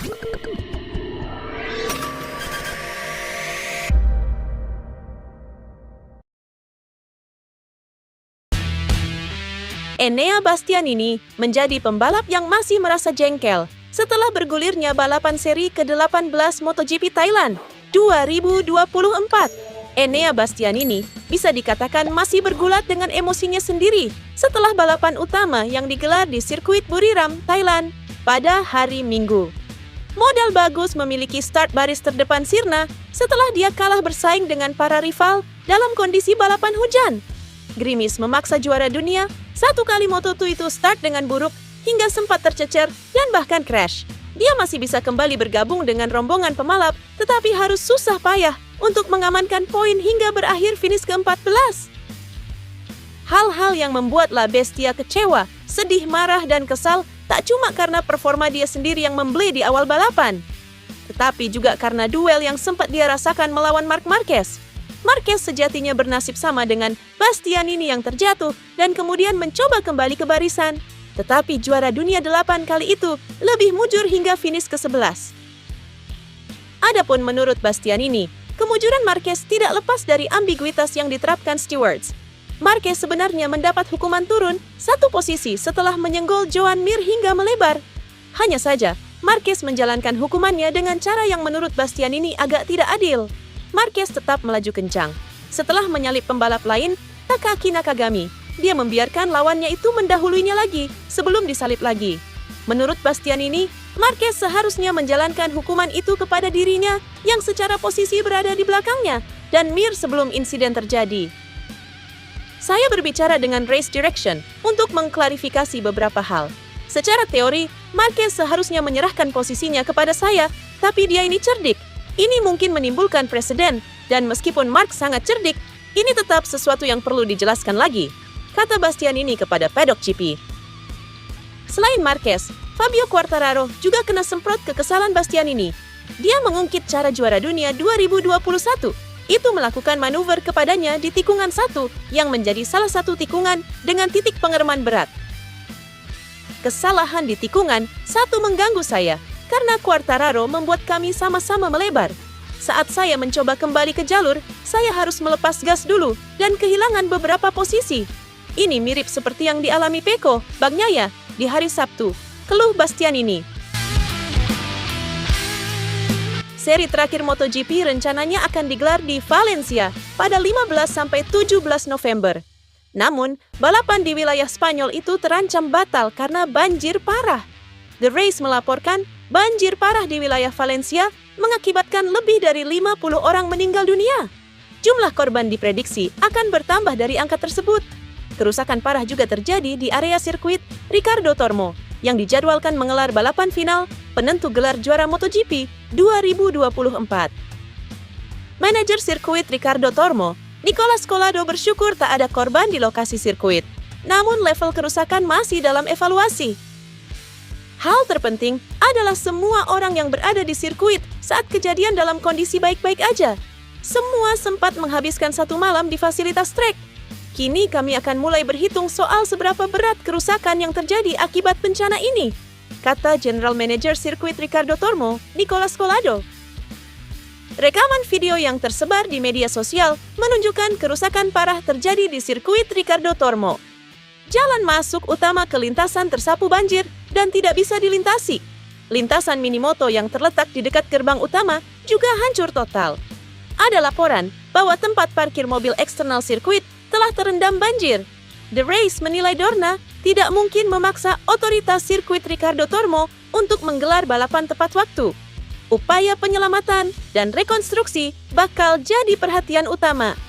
Enea Bastianini menjadi pembalap yang masih merasa jengkel setelah bergulirnya balapan seri ke-18 MotoGP Thailand 2024. Enea Bastianini bisa dikatakan masih bergulat dengan emosinya sendiri setelah balapan utama yang digelar di sirkuit Buriram, Thailand pada hari Minggu. Modal bagus memiliki start baris terdepan sirna setelah dia kalah bersaing dengan para rival dalam kondisi balapan hujan. Grimis memaksa juara dunia satu kali Moto2 itu start dengan buruk hingga sempat tercecer dan bahkan crash. Dia masih bisa kembali bergabung dengan rombongan pembalap, tetapi harus susah payah untuk mengamankan poin hingga berakhir finish ke-14. Hal-hal yang membuat La Bestia kecewa, sedih, marah, dan kesal tak cuma karena performa dia sendiri yang membeli di awal balapan, tetapi juga karena duel yang sempat dia rasakan melawan Marc Marquez. Marquez sejatinya bernasib sama dengan Bastianini yang terjatuh dan kemudian mencoba kembali ke barisan. Tetapi juara dunia 8 kali itu lebih mujur hingga finish ke-11. Adapun menurut Bastianini, kemujuran Marquez tidak lepas dari ambiguitas yang diterapkan stewards. Marquez sebenarnya mendapat hukuman turun satu posisi setelah menyenggol Joan Mir hingga melebar. Hanya saja, Marquez menjalankan hukumannya dengan cara yang menurut Bastianini agak tidak adil. Marquez tetap melaju kencang. Setelah menyalip pembalap lain, Takaki Nakagami, dia membiarkan lawannya itu mendahuluinya lagi sebelum disalip lagi. Menurut Bastianini, Marquez seharusnya menjalankan hukuman itu kepada dirinya yang secara posisi berada di belakangnya dan Mir sebelum insiden terjadi. Saya berbicara dengan Race Direction untuk mengklarifikasi beberapa hal. Secara teori, Marquez seharusnya menyerahkan posisinya kepada saya, tapi dia ini cerdik. Ini mungkin menimbulkan preseden, dan meskipun Marc sangat cerdik, ini tetap sesuatu yang perlu dijelaskan lagi, kata Bastianini kepada Paddock GP. Selain Marquez, Fabio Quartararo juga kena semprot kekesalan Bastianini. Dia mengungkit cara juara dunia 2021, itu melakukan manuver kepadanya di tikungan 1 yang menjadi salah satu tikungan dengan titik pengereman berat. Kesalahan di tikungan 1 mengganggu saya, karena Quartararo membuat kami sama-sama melebar. Saat saya mencoba kembali ke jalur, saya harus melepas gas dulu dan kehilangan beberapa posisi. Ini mirip seperti yang dialami Pecco Bagnaia di hari Sabtu, keluh Bastianini. Seri terakhir MotoGP rencananya akan digelar di Valencia pada 15-17 November. Namun, balapan di wilayah Spanyol itu terancam batal karena banjir parah. The Race melaporkan banjir parah di wilayah Valencia mengakibatkan lebih dari 50 orang meninggal dunia. Jumlah korban diprediksi akan bertambah dari angka tersebut. Kerusakan parah juga terjadi di area sirkuit Ricardo Tormo yang dijadwalkan mengelar balapan final penentu gelar juara MotoGP 2024. Manajer sirkuit Ricardo Tormo, Nicolas Collado, bersyukur tak ada korban di lokasi sirkuit. Namun level kerusakan masih dalam evaluasi. Hal terpenting adalah semua orang yang berada di sirkuit saat kejadian dalam kondisi baik-baik aja. Semua sempat menghabiskan satu malam di fasilitas trek. Kini kami akan mulai berhitung soal seberapa berat kerusakan yang terjadi akibat bencana ini, kata General Manager sirkuit Ricardo Tormo, Nicolas Collado. Rekaman video yang tersebar di media sosial menunjukkan kerusakan parah terjadi di sirkuit Ricardo Tormo. Jalan masuk utama ke lintasan tersapu banjir dan tidak bisa dilintasi. Lintasan Minimoto yang terletak di dekat gerbang utama juga hancur total. Ada laporan bahwa tempat parkir mobil eksternal sirkuit telah terendam banjir. The Race menilai Dorna tidak mungkin memaksa otoritas sirkuit Ricardo Tormo untuk menggelar balapan tepat waktu. Upaya penyelamatan dan rekonstruksi bakal jadi perhatian utama.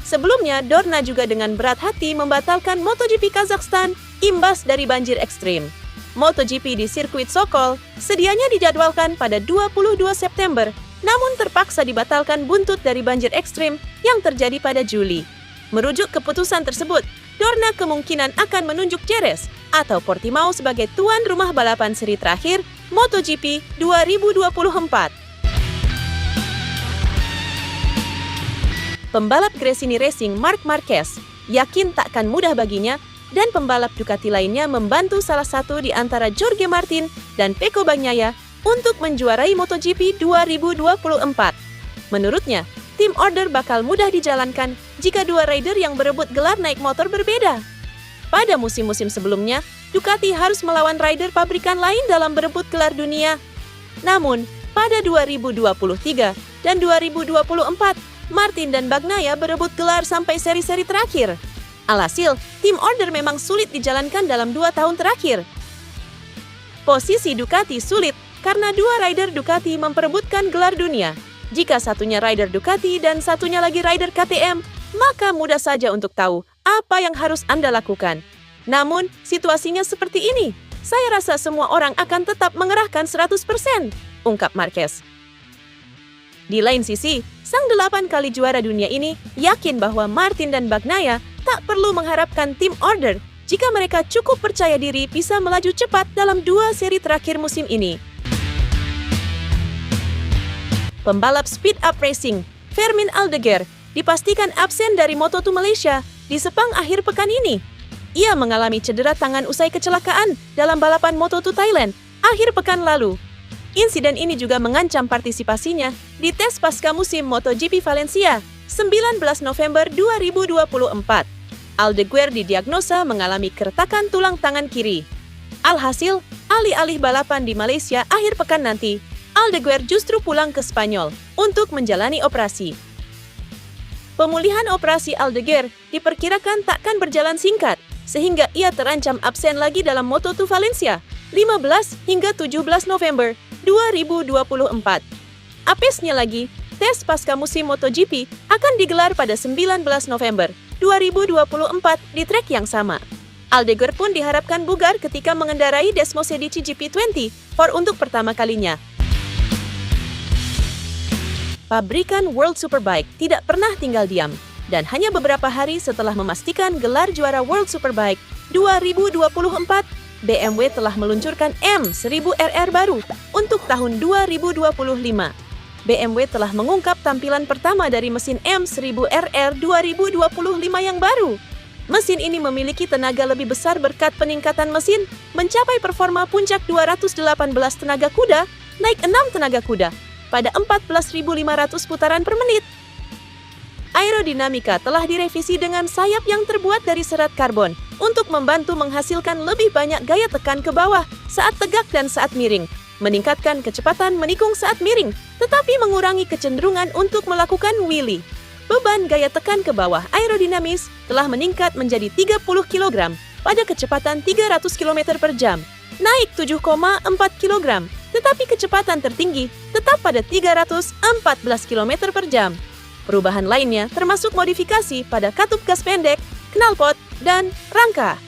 Sebelumnya, Dorna juga dengan berat hati membatalkan MotoGP Kazakhstan imbas dari banjir ekstrim. MotoGP di sirkuit Sokol sedianya dijadwalkan pada 22 September, namun terpaksa dibatalkan buntut dari banjir ekstrim yang terjadi pada Juli. Merujuk keputusan tersebut, Dorna kemungkinan akan menunjuk Jerez atau Portimao sebagai tuan rumah balapan seri terakhir MotoGP 2024. Pembalap Gresini Racing Marc Marquez yakin takkan mudah baginya dan pembalap Ducati lainnya membantu salah satu di antara Jorge Martin dan Pecco Bagnaia untuk menjuarai MotoGP 2024. Menurutnya, tim order bakal mudah dijalankan jika dua rider yang berebut gelar naik motor berbeda. Pada musim-musim sebelumnya, Ducati harus melawan rider pabrikan lain dalam berebut gelar dunia. Namun, pada 2023 dan 2024, Martin dan Bagnaia berebut gelar sampai seri-seri terakhir. Alhasil, tim order memang sulit dijalankan dalam 2 tahun terakhir. Posisi Ducati sulit karena dua rider Ducati memperebutkan gelar dunia. Jika satunya rider Ducati dan satunya lagi rider KTM, maka mudah saja untuk tahu apa yang harus Anda lakukan. Namun, situasinya seperti ini. Saya rasa semua orang akan tetap mengerahkan 100%, ungkap Marquez. Di lain sisi, sang 8 kali juara dunia ini yakin bahwa Martin dan Bagnaia tak perlu mengharapkan tim order jika mereka cukup percaya diri bisa melaju cepat dalam 2 seri terakhir musim ini. Pembalap speed up racing, Fermin Aldeguer, dipastikan absen dari Moto2 Malaysia di Sepang akhir pekan ini. Ia mengalami cedera tangan usai kecelakaan dalam balapan Moto2 Thailand akhir pekan lalu. Insiden ini juga mengancam partisipasinya di tes pasca musim MotoGP Valencia 19 November 2024. Aldeguer didiagnosa mengalami keretakan tulang tangan kiri. Alhasil, alih-alih balapan di Malaysia akhir pekan nanti, Aldeguer justru pulang ke Spanyol untuk menjalani operasi. Pemulihan operasi Aldeguer diperkirakan takkan berjalan singkat, sehingga ia terancam absen lagi dalam Moto2 Valencia 15 hingga 17 November 2024. Apesnya lagi, tes pasca musim MotoGP akan digelar pada 19 November 2024 di trek yang sama. Aldeguer pun diharapkan bugar ketika mengendarai Desmosedici GP20 untuk pertama kalinya. Pabrikan World Superbike tidak pernah tinggal diam, dan hanya beberapa hari setelah memastikan gelar juara World Superbike 2024, BMW telah meluncurkan M1000RR baru untuk tahun 2025. BMW telah mengungkap tampilan pertama dari mesin M1000RR 2025 yang baru. Mesin ini memiliki tenaga lebih besar berkat peningkatan mesin, mencapai performa puncak 218 tenaga kuda, naik 6 tenaga kuda, pada 14.500 putaran per menit. Aerodinamika telah direvisi dengan sayap yang terbuat dari serat karbon untuk membantu menghasilkan lebih banyak gaya tekan ke bawah saat tegak dan saat miring, meningkatkan kecepatan menikung saat miring, tetapi mengurangi kecenderungan untuk melakukan wheelie. Beban gaya tekan ke bawah aerodinamis telah meningkat menjadi 30 kg pada kecepatan 300 km per jam, naik 7,4 kg, tetapi kecepatan tertinggi tetap pada 314 km per jam. Perubahan lainnya termasuk modifikasi pada katup gas pendek, knalpot, dan rangka.